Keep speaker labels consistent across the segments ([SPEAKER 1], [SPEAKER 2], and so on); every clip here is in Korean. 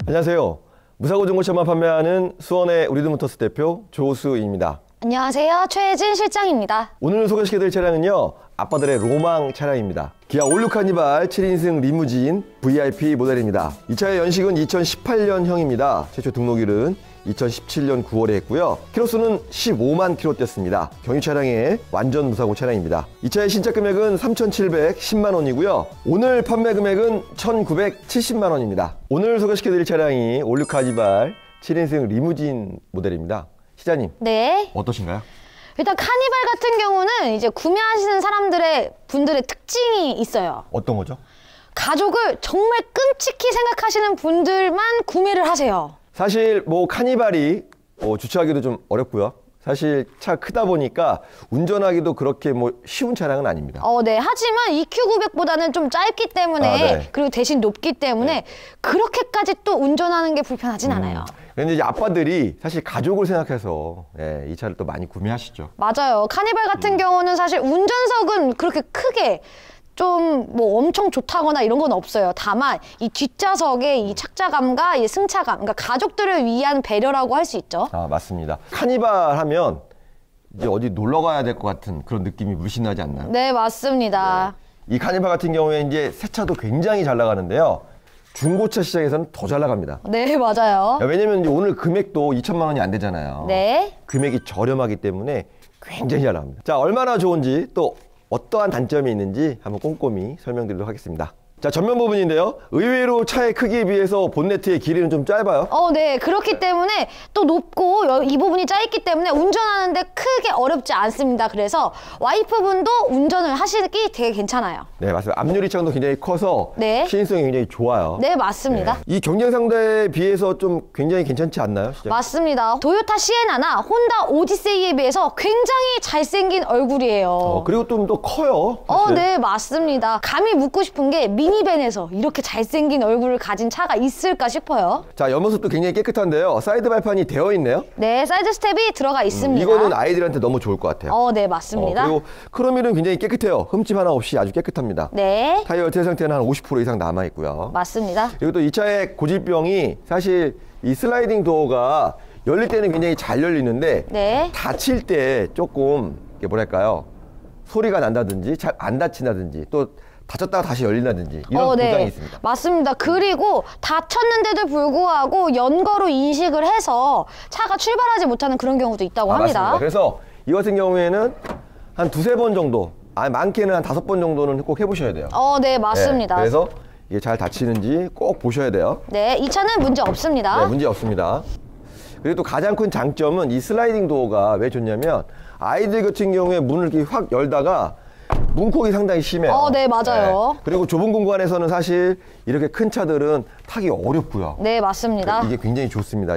[SPEAKER 1] 안녕하세요. 무사고 중고차만 판매하는 수원의 우리들모터스 대표 조수입니다.
[SPEAKER 2] 안녕하세요. 최혜진 실장입니다.
[SPEAKER 1] 오늘 소개시켜드릴 차량은요, 아빠들의 로망 차량입니다. 기아 올류 카니발 7인승 리무진 VIP 모델입니다. 이 차의 연식은 2018년형입니다. 최초 등록일은 2017년 9월에 했고요. 키로수는 15만 킬로 뗐습니다. 경유 차량의 완전 무사고 차량입니다. 이 차의 신차 금액은 3,710만 원이고요. 오늘 판매 금액은 1,970만 원입니다. 오늘 소개시켜드릴 차량이 올류 카니발 7인승 리무진 모델입니다. 시장님,
[SPEAKER 2] 네.
[SPEAKER 1] 어떠신가요?
[SPEAKER 2] 일단 카니발 같은 경우는 이제 구매하시는 분들의 특징이 있어요.
[SPEAKER 1] 어떤 거죠?
[SPEAKER 2] 가족을 정말 끔찍히 생각하시는 분들만 구매를 하세요.
[SPEAKER 1] 사실 뭐 카니발이 주차하기도 좀 어렵고요. 사실 차 크다 보니까 운전하기도 그렇게 뭐 쉬운 차량은 아닙니다.
[SPEAKER 2] 네. 하지만 EQ900보다는 좀 짧기 때문에
[SPEAKER 1] 네.
[SPEAKER 2] 그리고 대신 높기 때문에
[SPEAKER 1] 네.
[SPEAKER 2] 그렇게까지 또 운전하는 게 불편하진 않아요.
[SPEAKER 1] 그런데 이제 아빠들이 사실 가족을 생각해서 이 차를 또 많이 구매하시죠.
[SPEAKER 2] 맞아요. 카니발 같은 경우는 사실 운전석은 그렇게 크게 좀 뭐 엄청 좋다거나 이런 건 없어요. 다만 이 뒷좌석의 이 착자감과 이 승차감, 그러니까 가족들을 위한 배려라고 할 수 있죠.
[SPEAKER 1] 맞습니다. 카니발 하면 이제 어디 놀러 가야 될 것 같은 그런 느낌이 물씬 나지 않나요?
[SPEAKER 2] 네, 맞습니다.
[SPEAKER 1] 이 카니발 같은 경우에 이제 새 차도 굉장히 잘 나가는데요. 중고차 시장에서는 더 잘 나갑니다.
[SPEAKER 2] 네, 맞아요.
[SPEAKER 1] 왜냐면 이제 오늘 금액도 2천만 원이 안 되잖아요.
[SPEAKER 2] 네.
[SPEAKER 1] 금액이 저렴하기 때문에 굉장히 잘 나갑니다. 자, 얼마나 좋은지 또 어떠한 단점이 있는지 한번 꼼꼼히 설명드리도록 하겠습니다. 자, 전면 부분인데요. 의외로 차의 크기에 비해서 본네트의 길이는 좀 짧아요.
[SPEAKER 2] 네. 그렇기 때문에 또 높고 이 부분이 짧기 때문에 운전하는데 크게 어렵지 않습니다. 그래서 와이프분도 운전을 하시기 되게 괜찮아요.
[SPEAKER 1] 네, 맞습니다. 앞유리창도 굉장히 커서
[SPEAKER 2] 네.
[SPEAKER 1] 시인성이 굉장히 좋아요.
[SPEAKER 2] 네, 맞습니다.
[SPEAKER 1] 이 경쟁 상대에 비해서 좀 굉장히 괜찮지 않나요? 시장?
[SPEAKER 2] 맞습니다. 토요타 시에나나 혼다 오디세이에 비해서 굉장히 잘생긴 얼굴이에요.
[SPEAKER 1] 그리고 좀 더 커요. 사실.
[SPEAKER 2] 네, 맞습니다. 감히 묻고 싶은 게 미니밴에서 이렇게 잘생긴 얼굴을 가진 차가 있을까 싶어요.
[SPEAKER 1] 자, 옆모습도 굉장히 깨끗한데요. 사이드 발판이 되어 있네요.
[SPEAKER 2] 네, 사이드 스텝이 들어가 있습니다.
[SPEAKER 1] 이거는 아이들한테 너무 좋을 것 같아요.
[SPEAKER 2] 네, 맞습니다.
[SPEAKER 1] 그리고 크롬일은 굉장히 깨끗해요. 흠집 하나 없이 아주 깨끗합니다.
[SPEAKER 2] 네.
[SPEAKER 1] 타이어 열태 상태는 한 50% 이상 남아 있고요.
[SPEAKER 2] 맞습니다.
[SPEAKER 1] 그리고 또 이 차의 고질병이 사실 이 슬라이딩 도어가 열릴 때는 굉장히 잘 열리는데
[SPEAKER 2] 네.
[SPEAKER 1] 닫힐 때 조금 이게 뭐랄까요? 소리가 난다든지 잘 안 닫힌다든지 또 닫혔다가 다시 열린다든지 이런
[SPEAKER 2] 네.
[SPEAKER 1] 고장이 있습니다.
[SPEAKER 2] 맞습니다. 그리고 닫혔는데도 불구하고 연거로 인식을 해서 차가 출발하지 못하는 그런 경우도 있다고 합니다.
[SPEAKER 1] 맞습니다. 그래서 이 같은 경우에는 한 두세 번 정도, 많게는 한 5번 정도는 꼭 해보셔야 돼요.
[SPEAKER 2] 네, 맞습니다.
[SPEAKER 1] 네, 그래서 이게 잘 닫히는지 꼭 보셔야 돼요.
[SPEAKER 2] 네, 이 차는 문제 없습니다.
[SPEAKER 1] 네, 문제 없습니다. 그리고 또 가장 큰 장점은 이 슬라이딩 도어가 왜 좋냐면 아이들 같은 경우에 문을 이렇게 확 열다가 문콕이 상당히 심해요.
[SPEAKER 2] 네, 맞아요.
[SPEAKER 1] 네. 그리고 좁은 공간에서는 사실 이렇게 큰 차들은 타기 어렵고요.
[SPEAKER 2] 네, 맞습니다.
[SPEAKER 1] 이게 굉장히 좋습니다.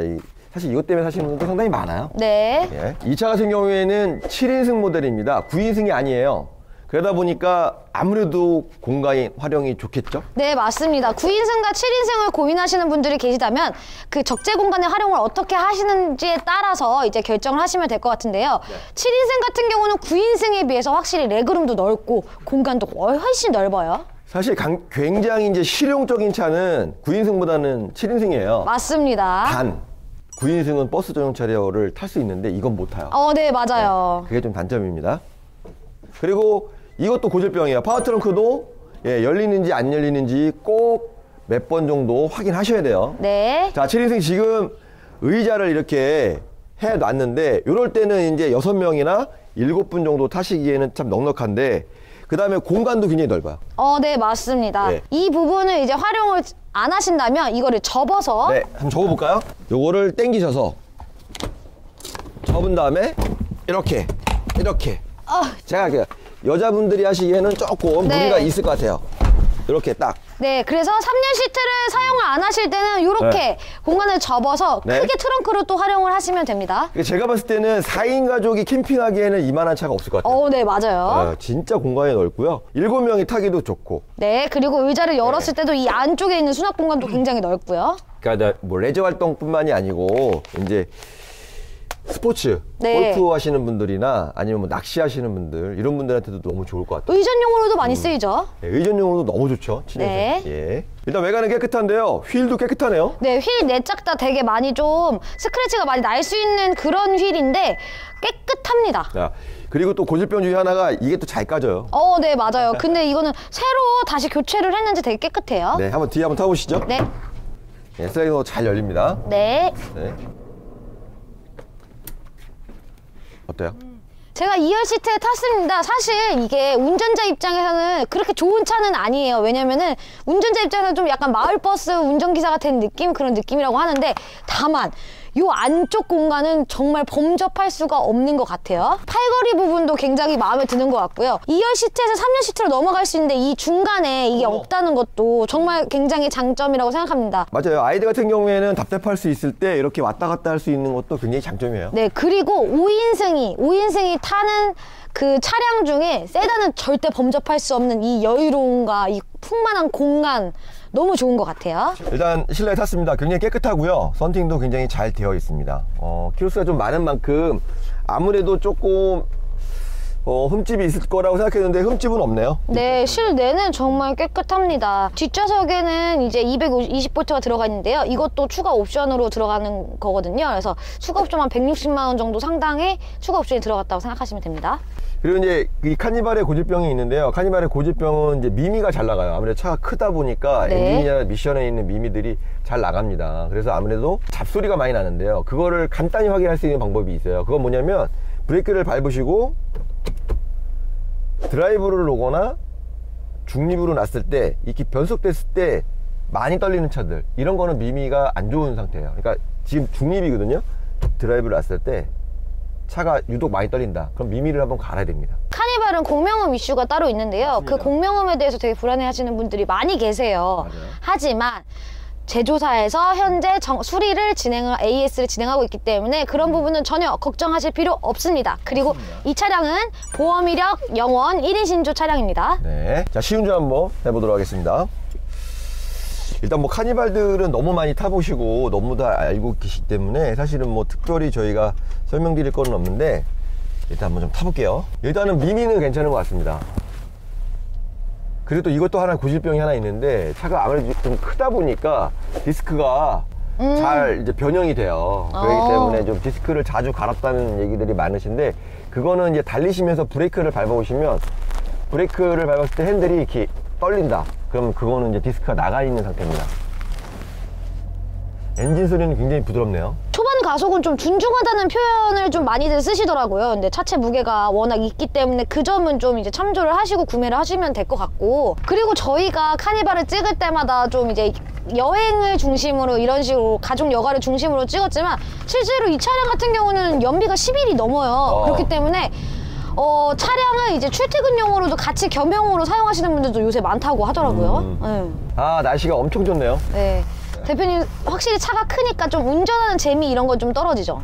[SPEAKER 1] 사실 이것 때문에 사시는 분들도 상당히 많아요.
[SPEAKER 2] 네.
[SPEAKER 1] 이 차 같은 경우에는 7인승 모델입니다. 9인승이 아니에요. 그러다 보니까 아무래도 공간이 활용이 좋겠죠?
[SPEAKER 2] 네, 맞습니다. 9인승과 7인승을 고민하시는 분들이 계시다면 그 적재 공간의 활용을 어떻게 하시는지에 따라서 이제 결정을 하시면 될 것 같은데요.
[SPEAKER 1] 네.
[SPEAKER 2] 7인승 같은 경우는 9인승에 비해서 확실히 레그룸도 넓고 공간도 훨씬 넓어요.
[SPEAKER 1] 사실 굉장히 이제 실용적인 차는 9인승보다는 7인승이에요.
[SPEAKER 2] 맞습니다.
[SPEAKER 1] 단 9인승은 버스 전용 차량을 탈 수 있는데 이건 못 타요.
[SPEAKER 2] 네, 맞아요.
[SPEAKER 1] 그게 좀 단점입니다. 그리고 이것도 고질병이에요. 파워트렁크도 열리는지 안 열리는지 꼭 몇 번 정도 확인하셔야 돼요.
[SPEAKER 2] 네.
[SPEAKER 1] 자, 7인승 지금 의자를 이렇게 해놨는데 이럴 때는 이제 6명이나 7분 정도 타시기에는 참 넉넉한데 그 다음에 공간도 굉장히 넓어요.
[SPEAKER 2] 네, 맞습니다.
[SPEAKER 1] 네.
[SPEAKER 2] 이 부분을 이제 활용을 안 하신다면 이거를 접어서
[SPEAKER 1] 네, 한번 접어볼까요? 요거를 당기셔서 접은 다음에 이렇게 제가 여자분들이 하시기에는 조금
[SPEAKER 2] 네.
[SPEAKER 1] 무리가 있을 것 같아요. 이렇게 딱.
[SPEAKER 2] 네, 그래서 3열 시트를 사용을 안 하실 때는 이렇게
[SPEAKER 1] 네.
[SPEAKER 2] 공간을 접어서
[SPEAKER 1] 네.
[SPEAKER 2] 크게 트렁크로 또 활용을 하시면 됩니다.
[SPEAKER 1] 제가 봤을 때는 4인 가족이 캠핑하기에는 이만한 차가 없을 것 같아요.
[SPEAKER 2] 네, 맞아요.
[SPEAKER 1] 진짜 공간이 넓고요. 7명이 타기도 좋고.
[SPEAKER 2] 네, 그리고 의자를 열었을 때도 이 안쪽에 있는 수납 공간도 굉장히 넓고요.
[SPEAKER 1] 그러니까 뭐 레저 활동뿐만이 아니고 이제 스포츠,
[SPEAKER 2] 네.
[SPEAKER 1] 골프 하시는 분들이나 아니면 뭐 낚시 하시는 분들 이런 분들한테도 너무 좋을 것 같아요.
[SPEAKER 2] 의전용으로도 많이 쓰이죠.
[SPEAKER 1] 네, 의전용으로도 너무 좋죠. 7인승.
[SPEAKER 2] 네.
[SPEAKER 1] 예. 일단 외관은 깨끗한데요. 휠도 깨끗하네요.
[SPEAKER 2] 네, 휠 네 짝 다 되게 많이 좀 스크래치가 많이 날 수 있는 그런 휠인데 깨끗합니다.
[SPEAKER 1] 자, 그리고 또 고질병 중에 하나가 이게 또 잘 까져요.
[SPEAKER 2] 네, 맞아요. 근데 이거는 새로 다시 교체를 했는지 되게 깨끗해요.
[SPEAKER 1] 네, 한번 뒤에 한번 타보시죠.
[SPEAKER 2] 네.
[SPEAKER 1] 네, 슬라이더 잘 열립니다.
[SPEAKER 2] 네.
[SPEAKER 1] 네. 어때요?
[SPEAKER 2] 제가 2열 시트에 탔습니다. 사실 이게 운전자 입장에서는 그렇게 좋은 차는 아니에요. 왜냐면은 운전자 입장에서는 좀 약간 마을버스 운전기사 같은 느낌, 그런 느낌이라고 하는데, 다만 요 안쪽 공간은 정말 범접할 수가 없는 것 같아요. 팔걸이 부분도 굉장히 마음에 드는 것 같고요. 2열 시트에서 3열 시트로 넘어갈 수 있는데 이 중간에 이게 없다는 것도 정말 굉장히 장점이라고 생각합니다.
[SPEAKER 1] 맞아요. 아이들 같은 경우에는 답답할 수 있을 때 이렇게 왔다 갔다 할 수 있는 것도 굉장히 장점이에요.
[SPEAKER 2] 네, 그리고 5인승이 타는 그 차량 중에 세단은 절대 범접할 수 없는 이 여유로움과 이 풍만한 공간, 너무 좋은 것 같아요.
[SPEAKER 1] 일단 실내에 탔습니다. 굉장히 깨끗하고요. 썬팅도 굉장히 잘 되어 있습니다. 키로수가 좀 많은 만큼 아무래도 조금 흠집이 있을 거라고 생각했는데 흠집은 없네요.
[SPEAKER 2] 네, 실내는 정말 깨끗합니다. 뒷좌석에는 이제 220V가 들어가 있는데요. 이것도 추가 옵션으로 들어가는 거거든요. 그래서 추가 옵션 한 160만 원 정도 상당의 추가 옵션이 들어갔다고 생각하시면 됩니다.
[SPEAKER 1] 그리고 이제 이 카니발의 고질병이 있는데요. 카니발의 고질병은 이제 미미가 잘 나가요. 아무래도 차가 크다 보니까
[SPEAKER 2] 네.
[SPEAKER 1] 엔진이나 미션에 있는 미미들이 잘 나갑니다. 그래서 아무래도 잡소리가 많이 나는데요. 그거를 간단히 확인할 수 있는 방법이 있어요. 그건 뭐냐면 브레이크를 밟으시고 드라이브를 놓거나 중립으로 놨을 때 이렇게 변속됐을 때 많이 떨리는 차들, 이런 거는 미미가 안 좋은 상태예요. 그러니까 지금 중립이거든요. 드라이브를 놨을 때 차가 유독 많이 떨린다. 그럼 미미를 한번 갈아야 됩니다.
[SPEAKER 2] 카니발은 공명음 이슈가 따로 있는데요.
[SPEAKER 1] 맞습니다.
[SPEAKER 2] 그 공명음에 대해서 되게 불안해 하시는 분들이 많이 계세요.
[SPEAKER 1] 맞아요.
[SPEAKER 2] 하지만 제조사에서 현재 AS를 진행하고 있기 때문에 그런 부분은 전혀 걱정하실 필요 없습니다. 그리고
[SPEAKER 1] 맞습니다.
[SPEAKER 2] 이 차량은 보험 이력 0원 1인 신조 차량입니다.
[SPEAKER 1] 네. 자, 시운전 한번 해보도록 하겠습니다. 일단 뭐 카니발들은 너무 많이 타보시고 너무 다 알고 계시기 때문에 사실은 뭐 특별히 저희가 설명드릴 거는 없는데 일단 한번 좀 타볼게요. 일단은 미미는 괜찮은 것 같습니다. 그리고 또 이것도 하나 고질병이 하나 있는데 차가 아무래도 좀 크다 보니까 디스크가 잘 이제 변형이 돼요. 그렇기 때문에 좀 디스크를 자주 갈았다는 얘기들이 많으신데, 그거는 이제 달리시면서 브레이크를 밟아보시면 브레이크를 밟았을 때 핸들이 이렇게 떨린다. 그럼 그거는 이제 디스크가 나가 있는 상태입니다. 엔진 소리는 굉장히 부드럽네요.
[SPEAKER 2] 초반 가속은 좀 준중하다는 표현을 좀 많이들 쓰시더라고요. 근데 차체 무게가 워낙 있기 때문에 그 점은 좀 이제 참조를 하시고 구매를 하시면 될 것 같고, 그리고 저희가 카니발을 찍을 때마다 좀 이제 여행을 중심으로 이런 식으로 가족 여가를 중심으로 찍었지만 실제로 이 차량 같은 경우는 연비가 10일이 넘어요. 그렇기 때문에 차량을 이제 출퇴근용으로도 같이 겸용으로 사용하시는 분들도 요새 많다고 하더라고요. 네.
[SPEAKER 1] 아, 날씨가 엄청 좋네요.
[SPEAKER 2] 네. 대표님, 확실히 차가 크니까 좀 운전하는 재미 이런 건 좀 떨어지죠?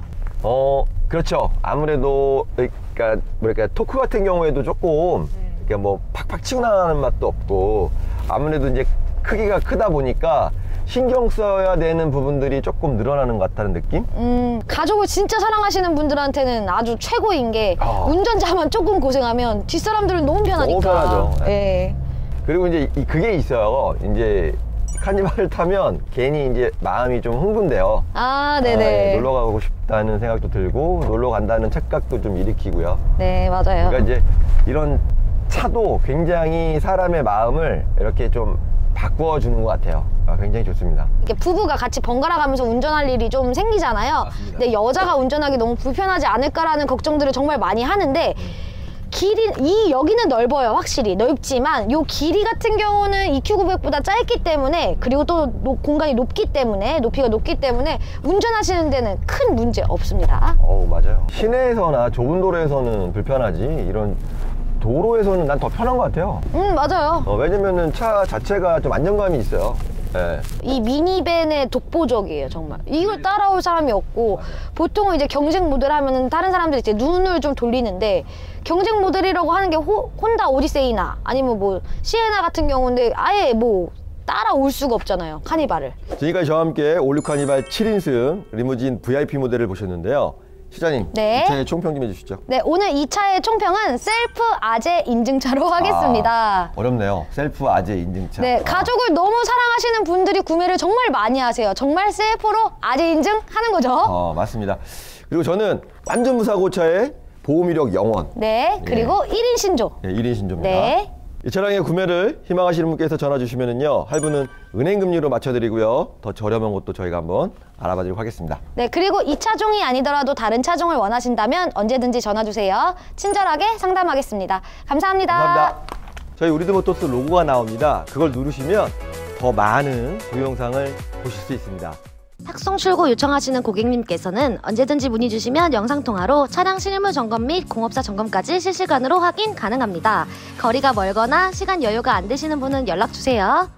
[SPEAKER 1] 그렇죠. 아무래도 그러니까 뭐랄까 토크 같은 경우에도 조금 이렇게 뭐 팍팍 치고 나가는 맛도 없고, 아무래도 이제 크기가 크다 보니까 신경 써야 되는 부분들이 조금 늘어나는 것 같다는 느낌?
[SPEAKER 2] 가족을 진짜 사랑하시는 분들한테는 아주 최고인 게 운전자만 조금 고생하면 뒷사람들은 너무 편하니까.
[SPEAKER 1] 너무 편하죠.
[SPEAKER 2] 네.
[SPEAKER 1] 그리고 이제 그게 있어요. 이제 카니발을 타면 괜히 이제 마음이 좀 흥분돼요.
[SPEAKER 2] 네네.
[SPEAKER 1] 놀러 가고 싶다는 생각도 들고 놀러 간다는 착각도 좀 일으키고요.
[SPEAKER 2] 네, 맞아요.
[SPEAKER 1] 그러니까 이제 이런 차도 굉장히 사람의 마음을 이렇게 좀 바꿔주는 것 같아요. 굉장히 좋습니다.
[SPEAKER 2] 이렇게 부부가 같이 번갈아 가면서 운전할 일이 좀 생기잖아요.
[SPEAKER 1] 맞습니다.
[SPEAKER 2] 근데 여자가 운전하기 너무 불편하지 않을까라는 걱정들을 정말 많이 하는데, 여기는 넓어요. 확실히 넓지만 요 길이 같은 경우는 EQ900보다 짧기 때문에, 그리고 또 공간이 높기 때문에, 높이가 높기 때문에 운전하시는 데는 큰 문제 없습니다.
[SPEAKER 1] 맞아요. 시내에서나 좁은 도로에서는 불편하지 이런 도로에서는 난 더 편한 것 같아요.
[SPEAKER 2] 맞아요.
[SPEAKER 1] 왜냐면은 차 자체가 좀 안정감이 있어요. 네.
[SPEAKER 2] 이 미니밴의 독보적이에요, 정말. 이걸 따라올 사람이 없고, 보통은 이제 경쟁 모델 하면은 다른 사람들이 이제 눈을 좀 돌리는데, 경쟁 모델이라고 하는 게 혼다 오디세이나 아니면 뭐 시에나 같은 경우인데 아예 뭐 따라올 수가 없잖아요, 카니발을.
[SPEAKER 1] 지금까지 저와 함께 올류 카니발 7인승 리무진 VIP 모델을 보셨는데요. 실장님,
[SPEAKER 2] 네.
[SPEAKER 1] 이 차의 총평 좀 해주시죠.
[SPEAKER 2] 네, 오늘 이 차의 총평은 셀프 아재 인증차로 하겠습니다.
[SPEAKER 1] 어렵네요. 셀프 아재 인증차.
[SPEAKER 2] 네, 가족을 너무 사랑하시는 분들이 구매를 정말 많이 하세요. 정말 셀프로 아재 인증하는 거죠.
[SPEAKER 1] 맞습니다. 그리고 저는 완전 무사고차의 보험 이력 영원.
[SPEAKER 2] 네, 그리고 1인 신조.
[SPEAKER 1] 네, 1인 신조입니다.
[SPEAKER 2] 네.
[SPEAKER 1] 이 차량의 구매를 희망하시는 분께서 전화 주시면은요, 할부는 은행 금리로 맞춰드리고요, 더 저렴한 곳도 저희가 한번 알아봐드리도록 하겠습니다.
[SPEAKER 2] 네, 그리고 이 차종이 아니더라도 다른 차종을 원하신다면 언제든지 전화 주세요. 친절하게 상담하겠습니다. 감사합니다.
[SPEAKER 1] 감사합니다. 저희 우리드모토스 로고가 나옵니다. 그걸 누르시면 더 많은 동영상을 보실 수 있습니다.
[SPEAKER 3] 탁송 출고 요청하시는 고객님께서는 언제든지 문의 주시면 영상통화로 차량 실무 점검 및 공업사 점검까지 실시간으로 확인 가능합니다. 거리가 멀거나 시간 여유가 안 되시는 분은 연락 주세요.